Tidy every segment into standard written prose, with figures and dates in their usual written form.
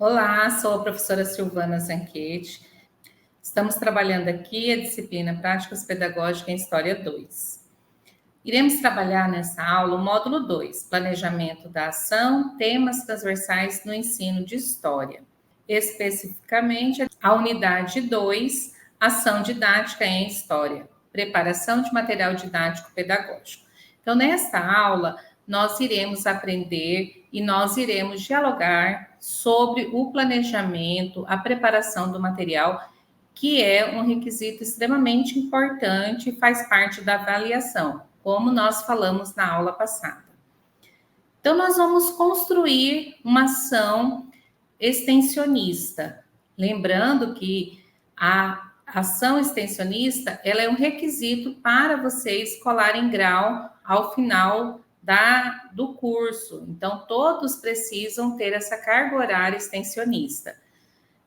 Olá, sou a professora Silvana Zanchetti. Estamos trabalhando aqui a disciplina Práticas Pedagógicas em História 2. Iremos trabalhar nessa aula o módulo 2, Planejamento da Ação, Temas Transversais no Ensino de História. Especificamente, a unidade 2, Ação Didática em História, Preparação de Material Didático Pedagógico. Então, nesta aula, nós iremos aprender e nós iremos dialogar sobre o planejamento, a preparação do material, que é um requisito extremamente importante e faz parte da avaliação, como nós falamos na aula passada. Então, nós vamos construir uma ação extensionista. Lembrando que a ação extensionista, ela é um requisito para vocês colarem grau ao final do curso. Então, todos precisam ter essa carga horária extensionista.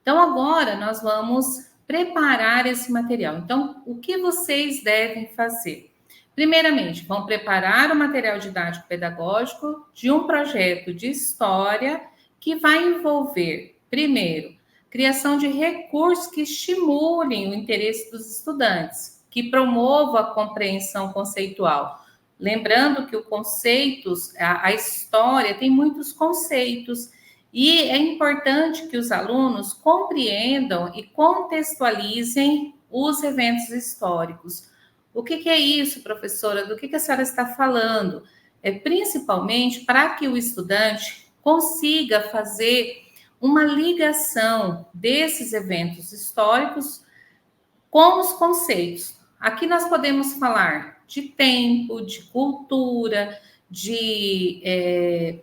Então, agora nós vamos preparar esse material. Então, o que vocês devem fazer? Primeiramente, vão preparar o material didático pedagógico de um projeto de história que vai envolver, primeiro, criação de recursos que estimulem o interesse dos estudantes, que promovam a compreensão conceitual. Lembrando que a história tem muitos conceitos, e é importante que os alunos compreendam e contextualizem os eventos históricos. O que é isso, professora? Do que a senhora está falando? É principalmente para que o estudante consiga fazer uma ligação desses eventos históricos com os conceitos. Aqui nós podemos falar de tempo, de cultura, de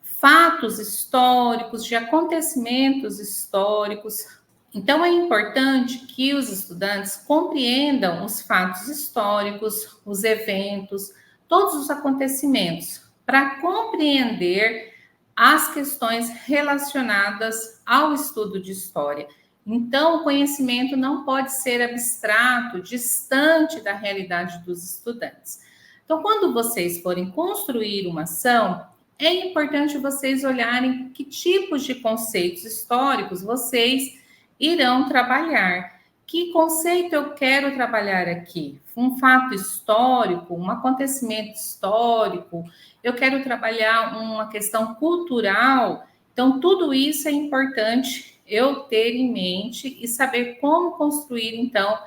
fatos históricos, de acontecimentos históricos. Então, é importante que os estudantes compreendam os fatos históricos, os eventos, todos os acontecimentos, para compreender as questões relacionadas ao estudo de história. Então, o conhecimento não pode ser abstrato, distante da realidade dos estudantes. Então, quando vocês forem construir uma ação, é importante vocês olharem que tipos de conceitos históricos vocês irão trabalhar. Que conceito eu quero trabalhar aqui? Um fato histórico, um acontecimento histórico, eu quero trabalhar uma questão cultural. Então, tudo isso é importante eu ter em mente e saber como construir, então,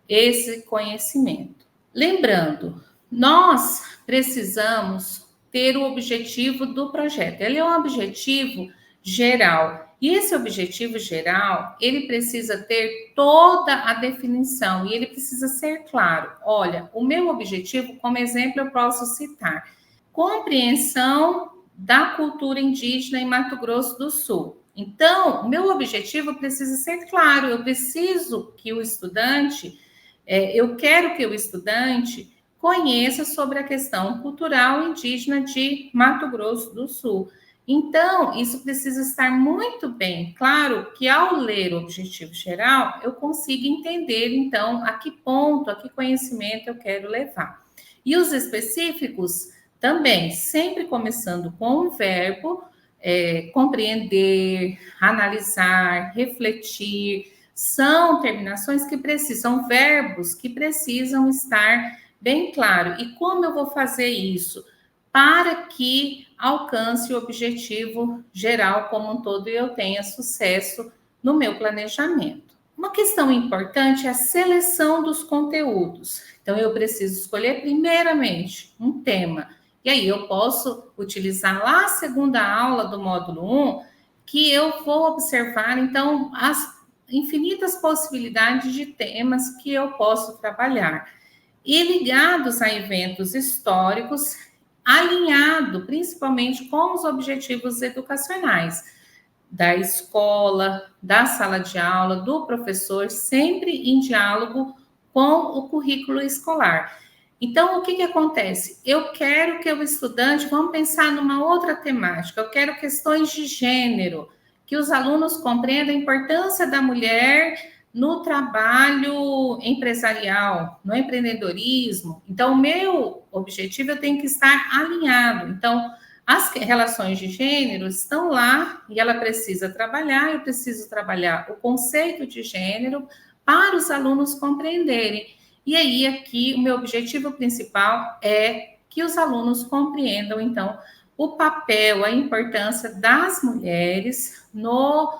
esse conhecimento. Lembrando, nós precisamos ter o objetivo do projeto. Ele é um objetivo geral. E esse objetivo geral, ele precisa ter toda a definição e ele precisa ser claro. Olha, o meu objetivo, como exemplo, eu posso citar compreensão da cultura indígena em Mato Grosso do Sul. Então, o meu objetivo precisa ser claro. Eu preciso que o estudante, eu quero que o estudante conheça sobre a questão cultural indígena de Mato Grosso do Sul. Então, isso precisa estar muito bem claro que, ao ler o objetivo geral, eu consigo entender, então, a que ponto, a que conhecimento eu quero levar. E os específicos também, sempre começando com o verbo, compreender, analisar, refletir, são terminações que precisam, verbos que precisam estar bem claro. E como eu vou fazer isso? Para que alcance o objetivo geral como um todo e eu tenha sucesso no meu planejamento. Uma questão importante é a seleção dos conteúdos. Então, eu preciso escolher primeiramente um tema. E aí, eu posso utilizar lá a segunda aula do módulo 1, que eu vou observar, então, as infinitas possibilidades de temas que eu posso trabalhar. E ligados a eventos históricos, alinhado principalmente com os objetivos educacionais da escola, da sala de aula, do professor, sempre em diálogo com o currículo escolar. Então, o que acontece? Eu quero que o estudante, vamos pensar numa outra temática, eu quero questões de gênero, que os alunos compreendam a importância da mulher no trabalho empresarial, no empreendedorismo. Então, o meu objetivo eu tenho que estar alinhado. Então, As relações de gênero estão lá e ela precisa trabalhar, eu preciso trabalhar o conceito de gênero para os alunos compreenderem. E aí, aqui, o meu objetivo principal é que os alunos compreendam, então, o papel, a importância das mulheres no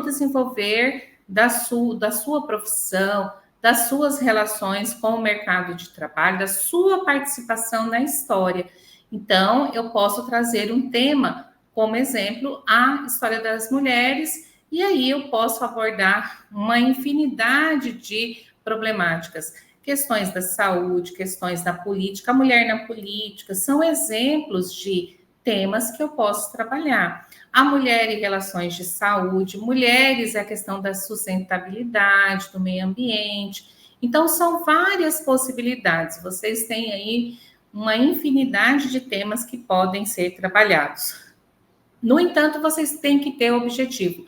desenvolver da sua profissão, das suas relações com o mercado de trabalho, da sua participação na história. Então, eu posso trazer um tema como exemplo, a história das mulheres, e aí eu posso abordar uma infinidade de problemáticas, questões da saúde, questões da política, a mulher na política, são exemplos de temas que eu posso trabalhar. A mulher em relações de saúde, mulheres é a questão da sustentabilidade, do meio ambiente. Então, são várias possibilidades. Vocês têm aí uma infinidade de temas que podem ser trabalhados. No entanto, vocês têm que ter o objetivo.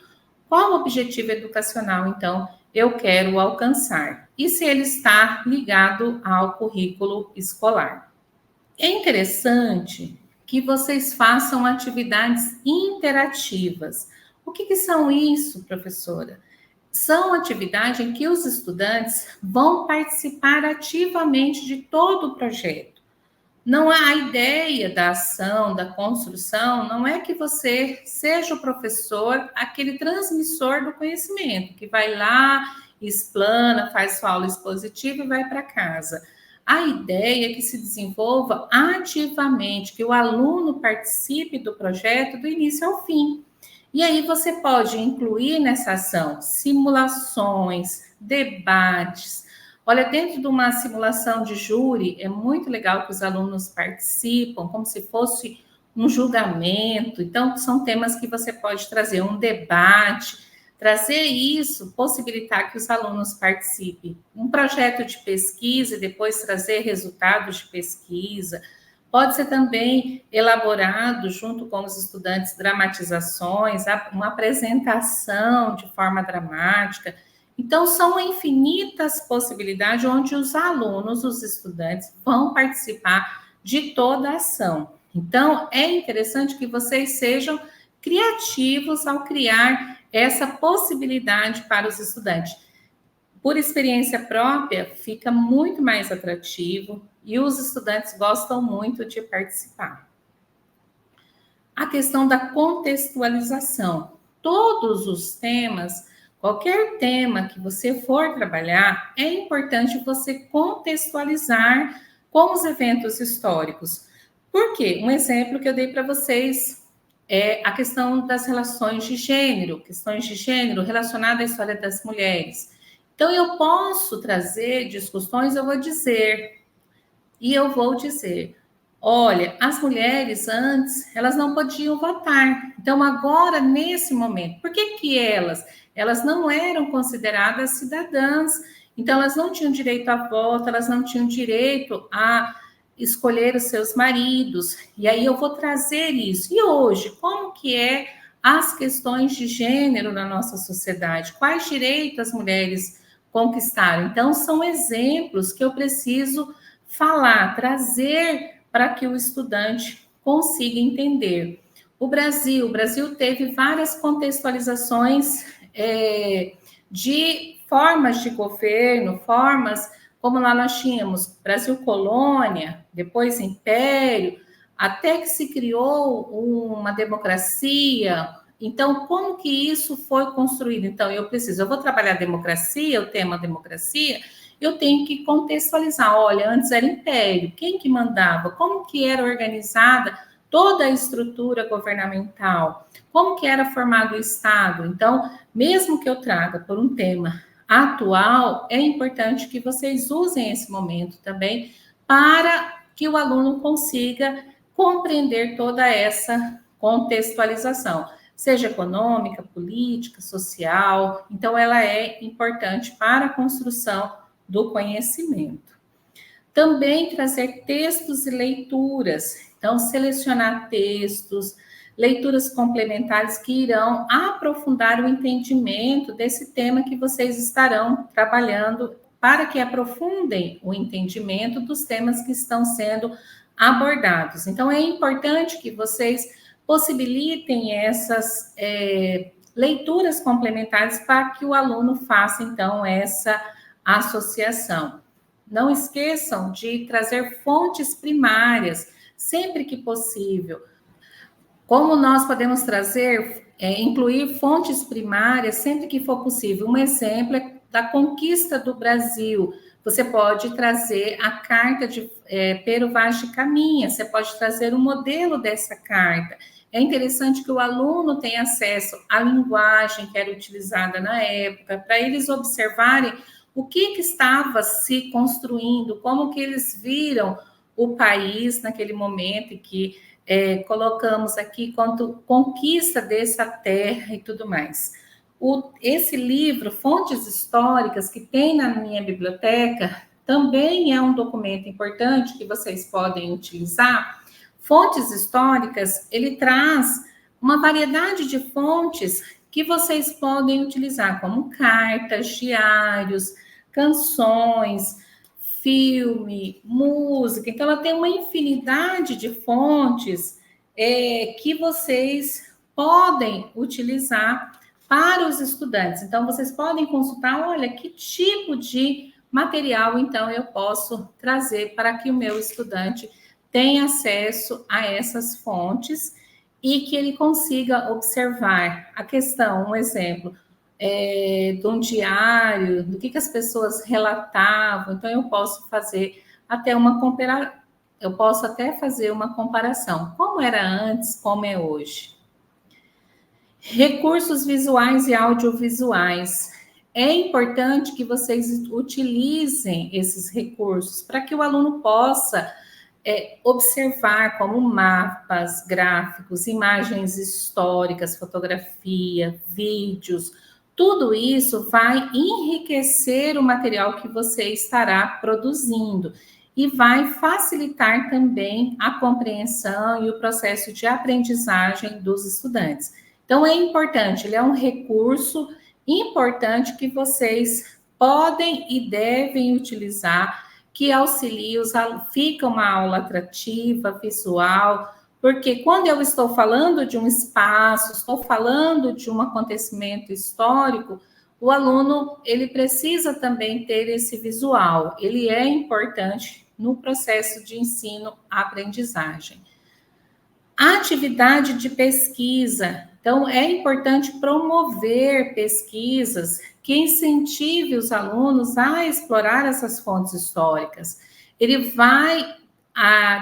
Qual o objetivo educacional, então, eu quero alcançar? E se ele está ligado ao currículo escolar? É interessante que vocês façam atividades interativas. O que são isso, professora? São atividades em que os estudantes vão participar ativamente de todo o projeto. Não há a ideia da ação, da construção, não é que você seja o professor, aquele transmissor do conhecimento, que vai lá, explana, faz sua aula expositiva e vai para casa. A ideia é que se desenvolva ativamente, que o aluno participe do projeto do início ao fim. E aí você pode incluir nessa ação simulações, debates. Olha, dentro de uma simulação de júri, é muito legal que os alunos participam, como se fosse um julgamento. Então, são temas que você pode trazer, um debate, trazer isso, possibilitar que os alunos participem. Um projeto de pesquisa e depois trazer resultados de pesquisa. Pode ser também elaborado, junto com os estudantes, dramatizações, uma apresentação de forma dramática. Então, são infinitas possibilidades onde os alunos, os estudantes, vão participar de toda a ação. Então, é interessante que vocês sejam criativos ao criar essa possibilidade para os estudantes. Por experiência própria, fica muito mais atrativo e os estudantes gostam muito de participar. A questão da contextualização. Todos os temas, qualquer tema que você for trabalhar, é importante você contextualizar com os eventos históricos. Por quê? Um exemplo que eu dei para vocês é a questão das relações de gênero, questões de gênero relacionadas à história das mulheres. Então, eu posso trazer discussões, eu vou dizer, olha, as mulheres antes, elas não podiam votar. Então, agora, nesse momento, por que elas não eram consideradas cidadãs? Então, elas não tinham direito a voto, elas não tinham direito a escolher os seus maridos. E aí eu vou trazer isso. E hoje, como que é as questões de gênero na nossa sociedade? Quais direitos as mulheres conquistaram? Então, são exemplos que eu preciso falar, trazer para que o estudante consiga entender. O Brasil teve várias contextualizações de formas de governo, formas como lá nós tínhamos Brasil colônia, depois império, até que se criou uma democracia. Então, como que isso foi construído? Então, eu vou trabalhar democracia, o tema democracia, eu tenho que contextualizar. Olha, antes era império, quem que mandava? Como que era organizada toda a estrutura governamental? Como que era formado o Estado? Então, mesmo que eu traga por um tema atual, é importante que vocês usem esse momento também para que o aluno consiga compreender toda essa contextualização, seja econômica, política, social. Então, ela é importante para a construção do conhecimento. Também trazer textos e leituras. Então, selecionar textos, leituras complementares que irão aprofundar o entendimento desse tema que vocês estarão trabalhando, para que aprofundem o entendimento dos temas que estão sendo abordados. Então, é importante que vocês possibilitem essas leituras complementares para que o aluno faça, então, essa associação. Não esqueçam de trazer fontes primárias, sempre que possível. Como nós podemos trazer, incluir fontes primárias sempre que for possível? Um exemplo é da conquista do Brasil. Você pode trazer a carta de Pero Vaz de Caminha, você pode trazer um modelo dessa carta. É interessante que o aluno tenha acesso à linguagem que era utilizada na época, para eles observarem o que estava se construindo, como que eles viram o país naquele momento em que colocamos aqui quanto conquista dessa terra e tudo mais. Esse livro, Fontes Históricas, que tem na minha biblioteca, também é um documento importante que vocês podem utilizar. Fontes Históricas, ele traz uma variedade de fontes que vocês podem utilizar, como cartas, diários, canções, filme, música. Então, ela tem uma infinidade de fontes que vocês podem utilizar para os estudantes. Então, vocês podem consultar, olha, que tipo de material, então, eu posso trazer para que o meu estudante tenha acesso a essas fontes e que ele consiga observar a questão, um exemplo, de um diário, do que as pessoas relatavam. Então, eu posso fazer até eu posso até fazer uma comparação, como era antes, como é hoje. Recursos visuais e audiovisuais. É importante que vocês utilizem esses recursos para que o aluno possa observar como mapas, gráficos, imagens históricas, fotografia, vídeos. Tudo isso vai enriquecer o material que você estará produzindo e vai facilitar também a compreensão e o processo de aprendizagem dos estudantes. Então, é importante, ele é um recurso importante que vocês podem e devem utilizar, que auxilia os alunos, fica uma aula atrativa, visual, porque quando eu estou falando de um espaço, estou falando de um acontecimento histórico, o aluno, ele precisa também ter esse visual, ele é importante no processo de ensino-aprendizagem. Atividade de pesquisa. Então, é importante promover pesquisas que incentive os alunos a explorar essas fontes históricas. Ele vai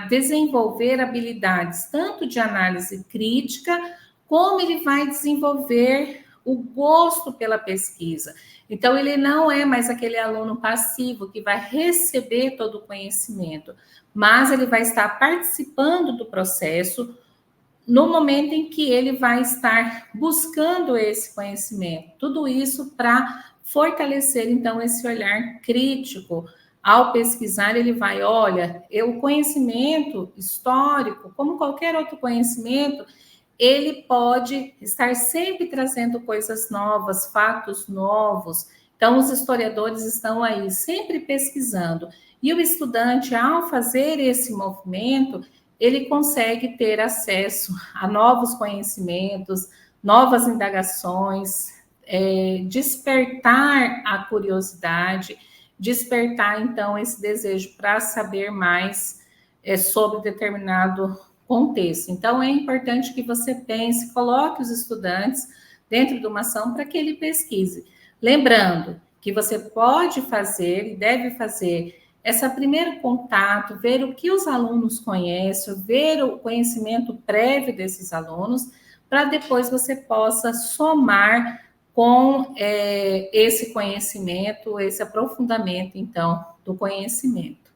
desenvolver habilidades tanto de análise crítica, como ele vai desenvolver o gosto pela pesquisa. Então, ele não é mais aquele aluno passivo que vai receber todo o conhecimento, mas ele vai estar participando do processo no momento em que ele vai estar buscando esse conhecimento. Tudo isso para fortalecer, então, esse olhar crítico. Ao pesquisar, ele vai, olha, o conhecimento histórico, como qualquer outro conhecimento, ele pode estar sempre trazendo coisas novas, fatos novos. Então, os historiadores estão aí sempre pesquisando. E o estudante, ao fazer esse movimento, ele consegue ter acesso a novos conhecimentos, novas indagações, despertar a curiosidade, despertar, então, esse desejo para saber mais sobre determinado contexto. Então, é importante que você pense, coloque os estudantes dentro de uma ação para que ele pesquise. Lembrando que você pode fazer e deve fazer esse primeiro contato, ver o que os alunos conhecem, ver o conhecimento prévio desses alunos, para depois você possa somar com esse conhecimento, esse aprofundamento, então, do conhecimento.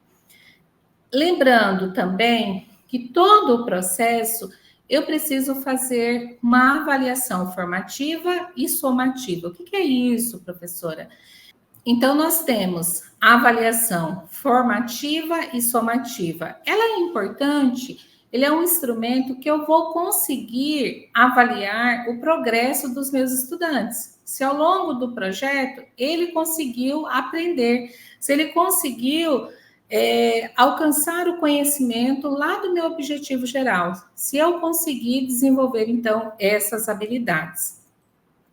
Lembrando também que todo o processo eu preciso fazer uma avaliação formativa e somativa. O que é isso, professora? Então, nós temos a avaliação formativa e somativa. Ela é importante, ele é um instrumento que eu vou conseguir avaliar o progresso dos meus estudantes. Se ao longo do projeto ele conseguiu aprender, se ele conseguiu alcançar o conhecimento lá do meu objetivo geral, se eu conseguir desenvolver, então, essas habilidades.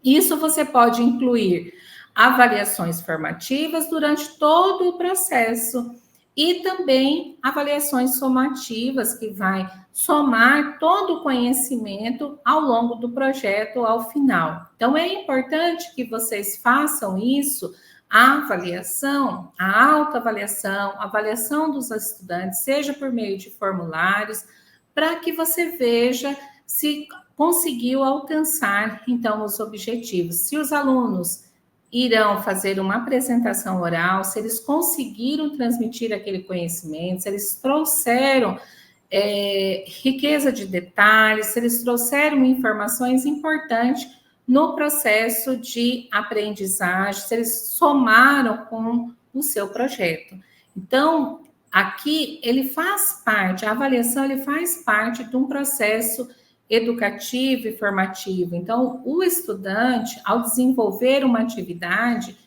Isso você pode incluir avaliações formativas durante todo o processo e também avaliações somativas, que vai somar todo o conhecimento ao longo do projeto ao final. Então, é importante que vocês façam isso, a avaliação, a autoavaliação, a avaliação dos estudantes, seja por meio de formulários, para que você veja se conseguiu alcançar, então, os objetivos. Se os alunos irão fazer uma apresentação oral, se eles conseguiram transmitir aquele conhecimento, se eles trouxeram riqueza de detalhes, se eles trouxeram informações importantes no processo de aprendizagem, se eles somaram com o seu projeto. Então, aqui ele faz parte, a avaliação ele faz parte de um processo educativo e formativo. Então, o estudante, ao desenvolver uma atividade,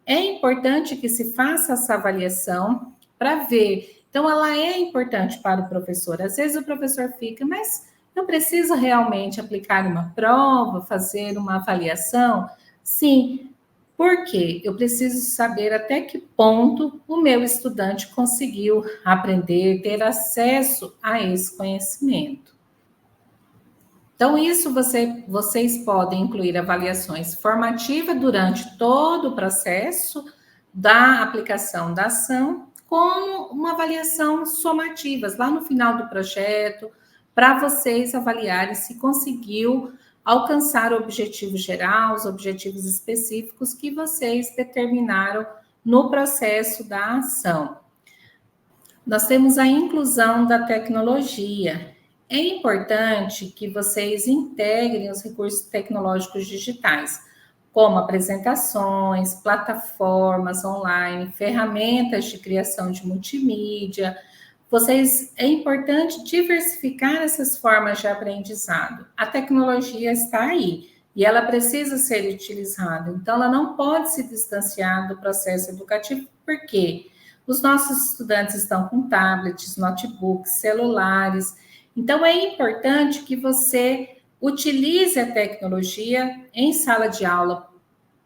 é importante que se faça essa avaliação para ver. Então, ela é importante para o professor. Às vezes o professor fica, mas eu preciso realmente aplicar uma prova, fazer uma avaliação? Sim, porque eu preciso saber até que ponto o meu estudante conseguiu aprender, ter acesso a esse conhecimento. Então, isso vocês podem incluir avaliações formativas durante todo o processo da aplicação da ação, como uma avaliação somativas lá no final do projeto, para vocês avaliarem se conseguiu alcançar o objetivo geral, os objetivos específicos que vocês determinaram no processo da ação. Nós temos a inclusão da tecnologia. É importante que vocês integrem os recursos tecnológicos digitais, como apresentações, plataformas online, ferramentas de criação de multimídia. É importante diversificar essas formas de aprendizado. A tecnologia está aí e ela precisa ser utilizada. Então, ela não pode se distanciar do processo educativo, por quê? Os nossos estudantes estão com tablets, notebooks, celulares. Então, é importante que você utilize a tecnologia em sala de aula,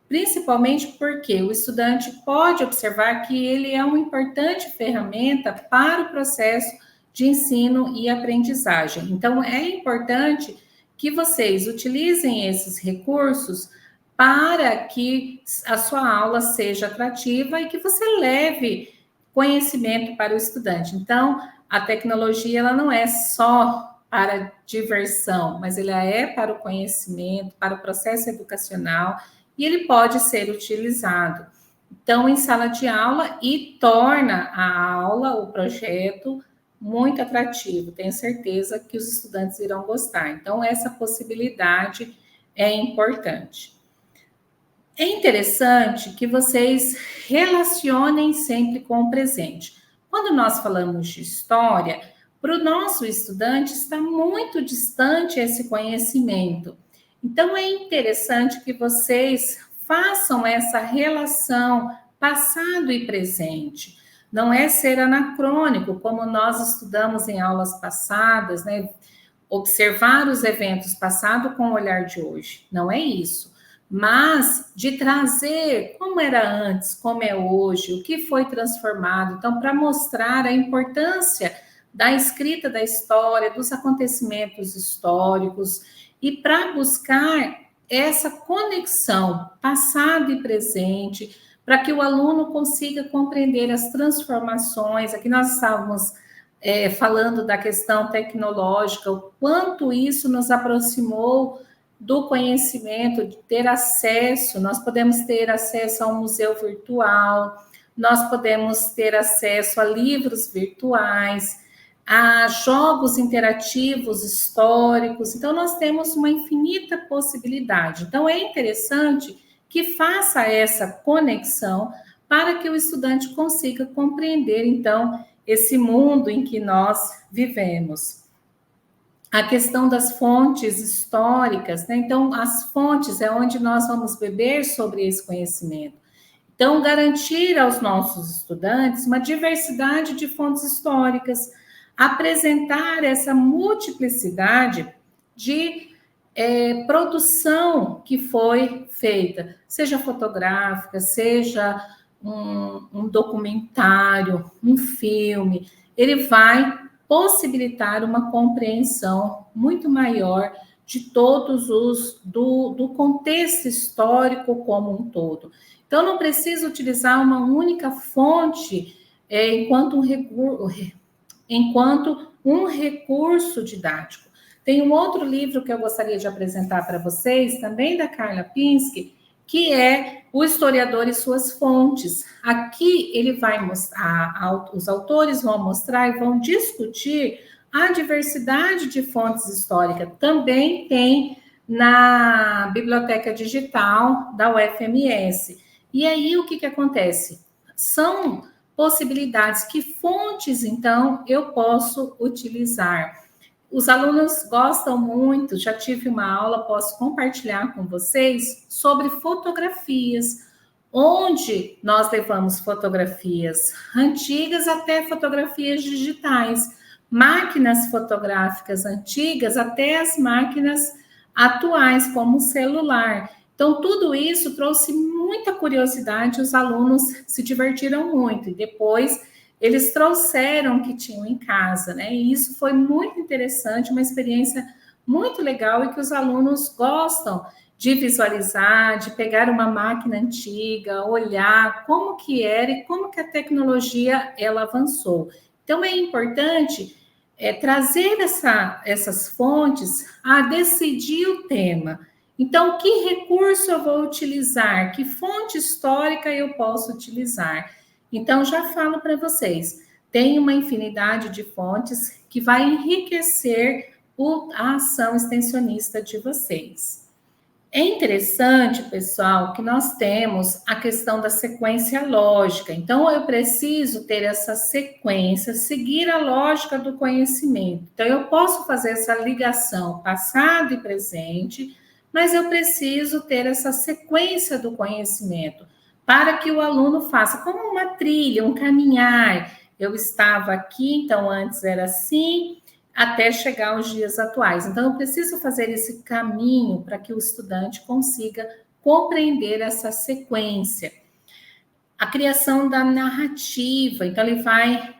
principalmente porque o estudante pode observar que ele é uma importante ferramenta para o processo de ensino e aprendizagem. Então, é importante que vocês utilizem esses recursos para que a sua aula seja atrativa e que você leve conhecimento para o estudante. Então, a tecnologia ela não é só para diversão, mas ela é para o conhecimento, para o processo educacional, e ele pode ser utilizado, então, em sala de aula, e torna a aula, o projeto, muito atrativo. Tenho certeza que os estudantes irão gostar. Então, essa possibilidade é importante. É interessante que vocês relacionem sempre com o presente. Quando nós falamos de história, para o nosso estudante está muito distante esse conhecimento. Então, é interessante que vocês façam essa relação passado e presente. Não é ser anacrônico, como nós estudamos em aulas passadas, né? Observar os eventos passados com o olhar de hoje. Não é isso. Mas de trazer como era antes, como é hoje, o que foi transformado. Então, para mostrar a importância da escrita da história, dos acontecimentos históricos, e para buscar essa conexão passado e presente, para que o aluno consiga compreender as transformações. Aqui nós estávamos falando da questão tecnológica, o quanto isso nos aproximou do conhecimento, de ter acesso. Nós podemos ter acesso a um museu virtual, nós podemos ter acesso a livros virtuais, a jogos interativos históricos. Então, nós temos uma infinita possibilidade. Então, é interessante que faça essa conexão para que o estudante consiga compreender, então, esse mundo em que nós vivemos. A questão das fontes históricas, né? Então, as fontes é onde nós vamos beber sobre esse conhecimento. Então, garantir aos nossos estudantes uma diversidade de fontes históricas, apresentar essa multiplicidade de produção que foi feita, seja fotográfica, seja um documentário, um filme, ele vai possibilitar uma compreensão muito maior de todos do contexto histórico como um todo. Então, não precisa utilizar uma única fonte enquanto um recurso didático. Tem um outro livro que eu gostaria de apresentar para vocês, também da Carla Pinsky, que é O Historiador e Suas Fontes. Aqui ele vai mostrar, os autores vão mostrar e vão discutir a diversidade de fontes históricas. Também tem na Biblioteca Digital da UFMS. E aí, o que acontece? São possibilidades, que fontes, então, eu posso utilizar? Os alunos gostam muito, já tive uma aula, posso compartilhar com vocês, sobre fotografias, onde nós levamos fotografias antigas até fotografias digitais, máquinas fotográficas antigas até as máquinas atuais, como o celular. Então, tudo isso trouxe muita curiosidade, os alunos se divertiram muito, e depois eles trouxeram o que tinham em casa, né? E isso foi muito interessante, uma experiência muito legal e que os alunos gostam de visualizar, de pegar uma máquina antiga, olhar como que era e como que a tecnologia ela avançou. Então, é importante trazer essas fontes a decidir o tema. Então, que recurso eu vou utilizar? Que fonte histórica eu posso utilizar? Então, já falo para vocês, tem uma infinidade de fontes que vai enriquecer a ação extensionista de vocês. É interessante, pessoal, que nós temos a questão da sequência lógica. Então, eu preciso ter essa sequência, seguir a lógica do conhecimento. Então, eu posso fazer essa ligação passado e presente, mas eu preciso ter essa sequência do conhecimento para que o aluno faça como uma trilha, um caminhar. Eu estava aqui, então antes era assim, até chegar aos dias atuais. Então, eu preciso fazer esse caminho para que o estudante consiga compreender essa sequência. A criação da narrativa, então ele vai...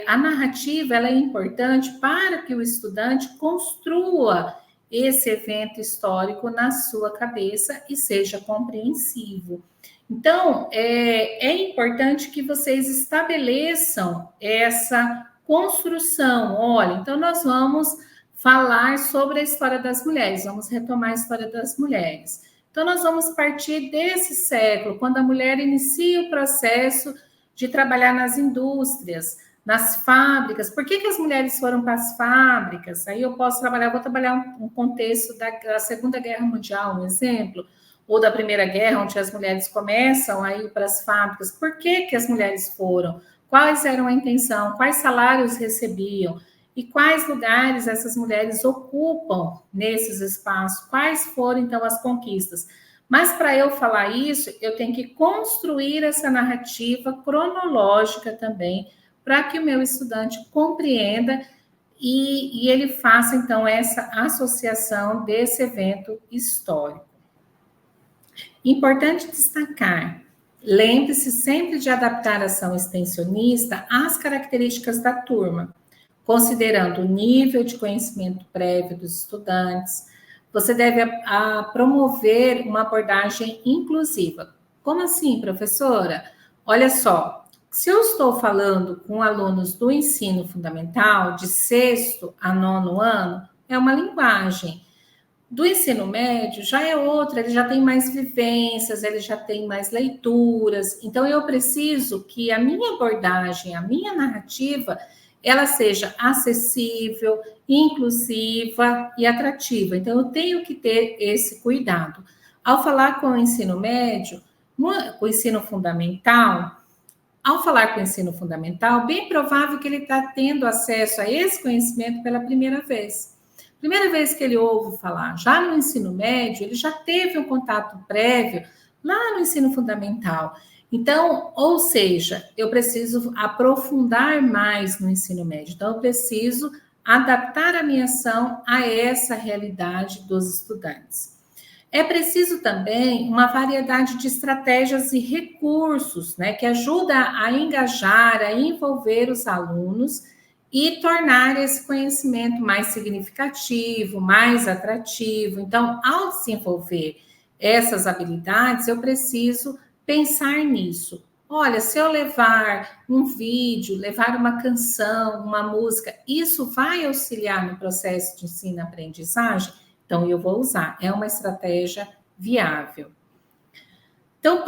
a narrativa ela é importante para que o estudante construa esse evento histórico na sua cabeça e seja compreensivo. Então, é importante que vocês estabeleçam essa construção. Olha, então nós vamos falar sobre a história das mulheres, vamos retomar a história das mulheres. Então, nós vamos partir desse século, quando a mulher inicia o processo de trabalhar nas indústrias, nas fábricas. Por que as mulheres foram para as fábricas? Aí eu posso trabalhar, vou trabalhar um contexto da Segunda Guerra Mundial, um exemplo, ou da Primeira Guerra, onde as mulheres começam a ir para as fábricas. Por que as mulheres foram? Quais eram a intenção? Quais salários recebiam? E quais lugares essas mulheres ocupam nesses espaços? Quais foram, então, as conquistas? Mas, para eu falar isso, eu tenho que construir essa narrativa cronológica também, para que o meu estudante compreenda e ele faça, então, essa associação desse evento histórico. Importante destacar, lembre-se sempre de adaptar a ação extensionista às características da turma, considerando o nível de conhecimento prévio dos estudantes. Você deve promover uma abordagem inclusiva. Como assim, professora? Olha só, se eu estou falando com alunos do ensino fundamental, de 6º a 9º ano, é uma linguagem. Do ensino médio já é outra, ele já tem mais vivências, ele já tem mais leituras. Então, eu preciso que a minha abordagem, a minha narrativa, ela seja acessível, inclusiva e atrativa. Então, eu tenho que ter esse cuidado. Ao falar com o ensino médio, com o ensino fundamental, bem provável que ele está tendo acesso a esse conhecimento pela primeira vez. Primeira vez que ele ouve falar, já no ensino médio, ele já teve um contato prévio lá no ensino fundamental. Então, ou seja, eu preciso aprofundar mais no ensino médio. Então, eu preciso adaptar a minha ação a essa realidade dos estudantes. É preciso também uma variedade de estratégias e recursos, né, que ajuda a engajar, a envolver os alunos e tornar esse conhecimento mais significativo, mais atrativo. Então, ao desenvolver essas habilidades, eu preciso pensar nisso. Olha, se eu levar um vídeo, levar uma canção, uma música, isso vai auxiliar no processo de ensino-aprendizagem? Então, eu vou usar. É uma estratégia viável. Então,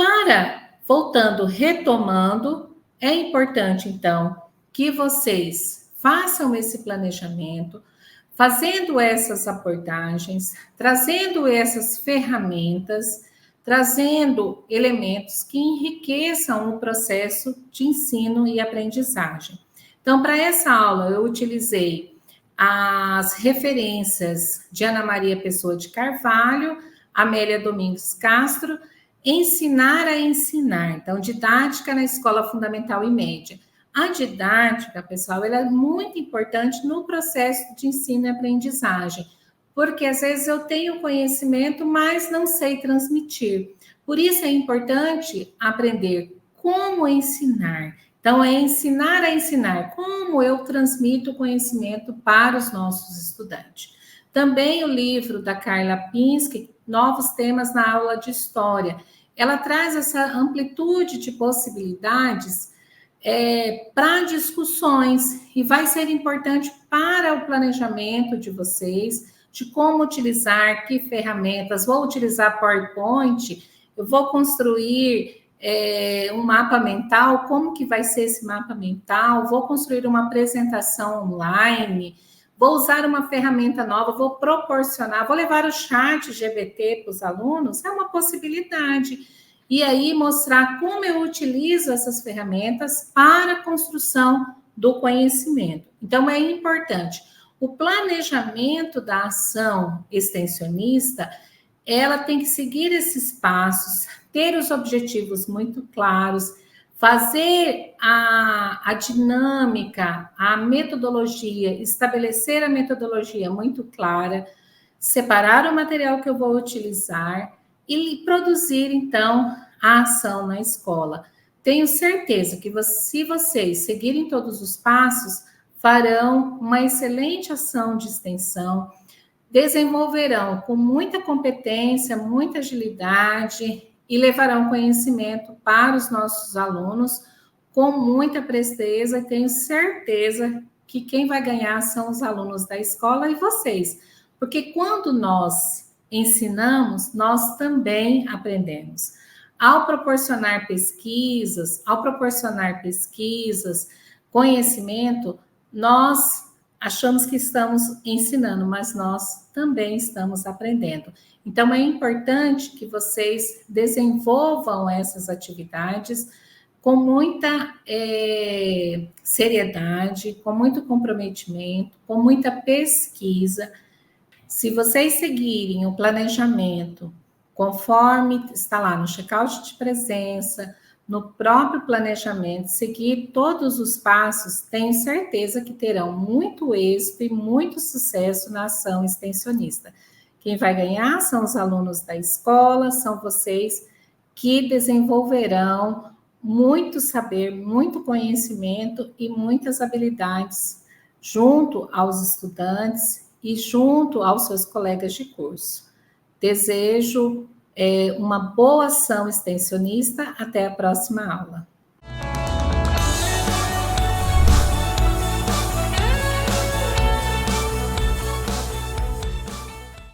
voltando, retomando, é importante, então, que vocês façam esse planejamento, fazendo essas abordagens, trazendo essas ferramentas, trazendo elementos que enriqueçam o processo de ensino e aprendizagem. Então, para essa aula, eu utilizei as referências de Ana Maria Pessoa de Carvalho, Amélia Domingos Castro, Ensinar a Ensinar. Então, didática na escola fundamental e média. A didática, pessoal, ela é muito importante no processo de ensino e aprendizagem, porque às vezes eu tenho conhecimento, mas não sei transmitir. Por isso é importante aprender como ensinar. Então, é ensinar a ensinar, como eu transmito o conhecimento para os nossos estudantes. Também o livro da Carla Pinsky, Novos Temas na Aula de História. Ela traz essa amplitude de possibilidades para discussões e vai ser importante para o planejamento de vocês, de como utilizar, que ferramentas. Vou utilizar PowerPoint, eu vou construir um mapa mental, como que vai ser esse mapa mental, vou construir uma apresentação online, vou usar uma ferramenta nova, vou proporcionar, vou levar o chat GPT para os alunos, é uma possibilidade. E aí mostrar como eu utilizo essas ferramentas para a construção do conhecimento. Então, é importante. O planejamento da ação extensionista, ela tem que seguir esses passos, ter os objetivos muito claros, fazer a dinâmica, a metodologia, estabelecer a metodologia muito clara, separar o material que eu vou utilizar e produzir, então, a ação na escola. Tenho certeza que se vocês seguirem todos os passos, farão uma excelente ação de extensão, desenvolverão com muita competência, muita agilidade e levarão conhecimento para os nossos alunos com muita presteza. E tenho certeza que quem vai ganhar são os alunos da escola e vocês, porque quando nós ensinamos, nós também aprendemos. Ao proporcionar pesquisas, conhecimento, nós achamos que estamos ensinando, mas nós também estamos aprendendo. Então, é importante que vocês desenvolvam essas atividades com muita seriedade, com muito comprometimento, com muita pesquisa. Se vocês seguirem o planejamento conforme está lá no check-out de presença, no próprio planejamento, seguir todos os passos, tenho certeza que terão muito êxito e muito sucesso na ação extensionista. Quem vai ganhar são os alunos da escola, são vocês que desenvolverão muito saber, muito conhecimento e muitas habilidades junto aos estudantes e junto aos seus colegas de curso. Desejo uma boa ação extensionista. Até a próxima aula.